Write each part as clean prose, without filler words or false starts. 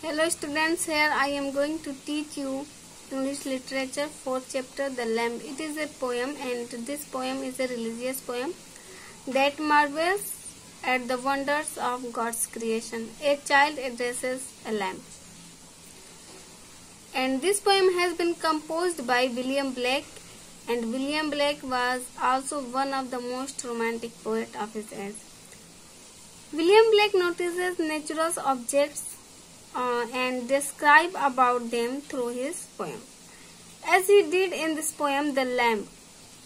Hello students, here I am going to teach you English literature 4th chapter The Lamb. It is a poem and this poem is a religious poem that marvels at the wonders of God's creation. A child addresses a lamb. And this poem has been composed by William Blake, and William Blake was also one of the most romantic poets of his age. William Blake notices natural objects and describe about them through his poem, as he did in this poem The Lamb.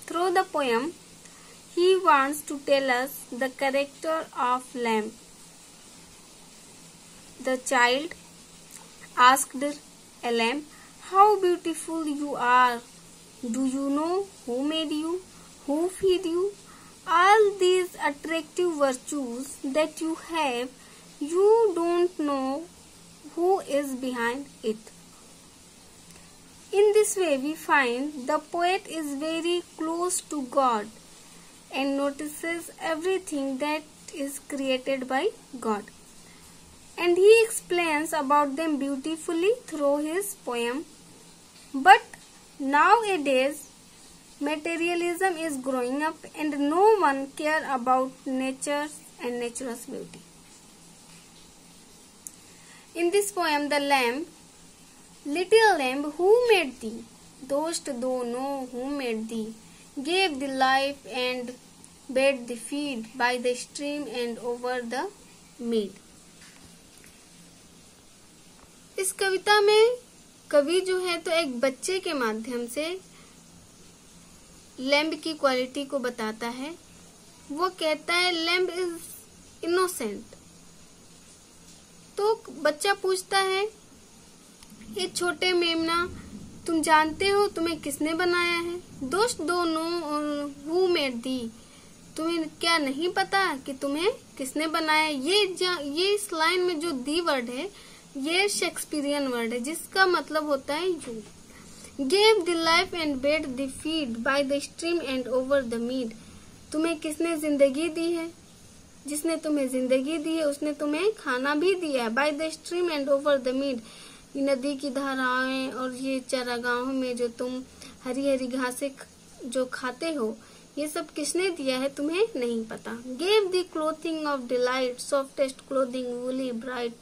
Through the poem, he wants to tell us the character of lamb. The child asked a lamb, "How beautiful you are! Do you know who made you? Who feed you? All these attractive virtues that you have, you don't know who is behind it." In this way, we find the poet is very close to God and notices everything that is created by God. And he explains about them beautifully through his poem. But nowadays, materialism is growing up and no one cares about nature and nature's beauty. In this poem, The Lamb, "Little lamb, who made thee? Dost thou know who made thee? Gave thee life and bade thee feed by the stream and over the mead." इस कविता में कवि जो है तो एक बच्चे के माध्यम से लैम्ब की क्वालिटी को बताता है। वो कहता है लैम्ब इज इनोसेंट। तो बच्चा पूछता है, ये छोटे मेमना, तुम जानते हो तुम्हें किसने बनाया है? दोस्त दो नो हु मेड दी, तुम्हें क्या नहीं पता कि तुम्हें किसने बनाया? ये इस लाइन में जो दी वर्ड है ये शेक्सपियरियन वर्ड है जिसका मतलब होता है you. Gave the life and bed the feed by the stream and over the mead, तुम्हें किसने जिंदगी दी है? जिसने तुम्हें जिंदगी दी है उसने तुम्हें खाना भी दिया है। By the stream and over the mead, नदी की धाराएं और ये चरागाहों में जो तुम हरी हरी घासें जो खाते हो, ये सब किसने दिया है तुम्हें नहीं पता। Gave the clothing of delight, softest clothing woolly bright,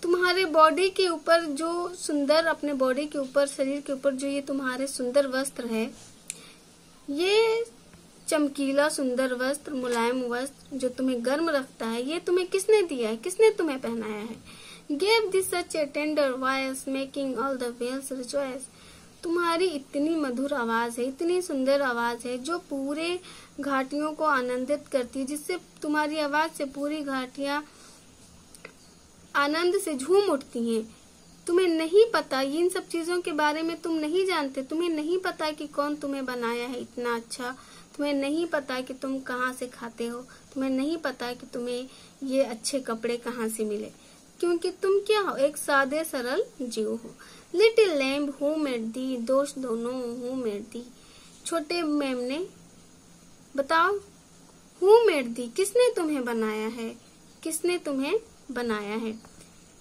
तुम्हारे बॉडी के ऊपर जो सुंदर, अपने बॉडी के ऊपर, शरीर के ऊपर जो ये तुम्हारे सुंदर वस्त्र है, ये चमकीला सुंदर वस्त्र, मुलायम वस्त्र जो तुम्हें गर्म रखता है, ये तुम्हें किसने दिया है? किसने तुम्हें पहनाया है? Gave this such a tender voice making all the vales rejoice, तुम्हारी इतनी मधुर आवाज है, इतनी सुंदर आवाज है जो पूरे घाटियों को आनंदित करती है, जिससे तुम्हारी आवाज से पूरी घाटियां आनंद से झूम उठती हैं। तुम्हें नहीं पता, इन सब चीजों के बारे में तुम नहीं जानते, तुम्हें नहीं पता कि कौन तुम्हें बनाया है इतना अच्छा, तुम्हें नहीं पता कि तुम कहाँ से खाते हो, तुम्हें नहीं पता कि तुम्हें ये अच्छे कपड़े कहाँ से मिले, क्योंकि तुम क्या हो? एक सादे सरल जीव हो। लिटिल लैम्ब हु मेड दी, दोस्त दोनों हु मेड दी, छोटे मेमने बताओ हु मेड दी, किसने तुम्हें बनाया है? किसने तुम्हें बनाया है?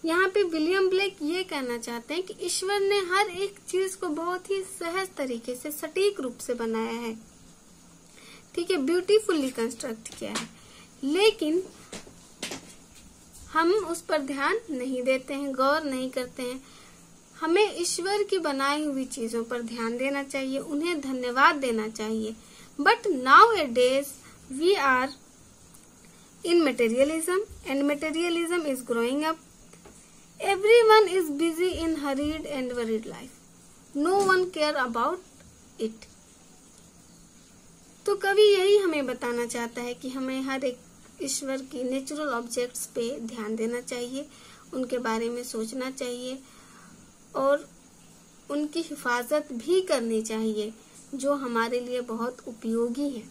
यहाँ पे विलियम ब्लेक ये कहना चाहते हैं कि ईश्वर ने हर एक चीज को बहुत ही सहज तरीके से, सटीक रूप से बनाया है, ठीक है, ब्यूटीफुली कंस्ट्रक्ट किया है, लेकिन हम उस पर ध्यान नहीं देते हैं, गौर नहीं करते हैं। हमें ईश्वर की बनाई हुई चीजों पर ध्यान देना चाहिए, उन्हें धन्यवाद देना चाहिए। But nowadays we are in materialism and materialism is growing up. Everyone is busy in hurried and worried life. No one care about it. तो कवि यही हमें बताना चाहता है कि हमें हर एक ईश्वर की नेचुरल ऑब्जेक्ट्स पे ध्यान देना चाहिए, उनके बारे में सोचना चाहिए और उनकी हिफाजत भी करनी चाहिए जो हमारे लिए बहुत उपयोगी है।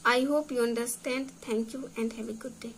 I hope you understand. Thank you and have a good day.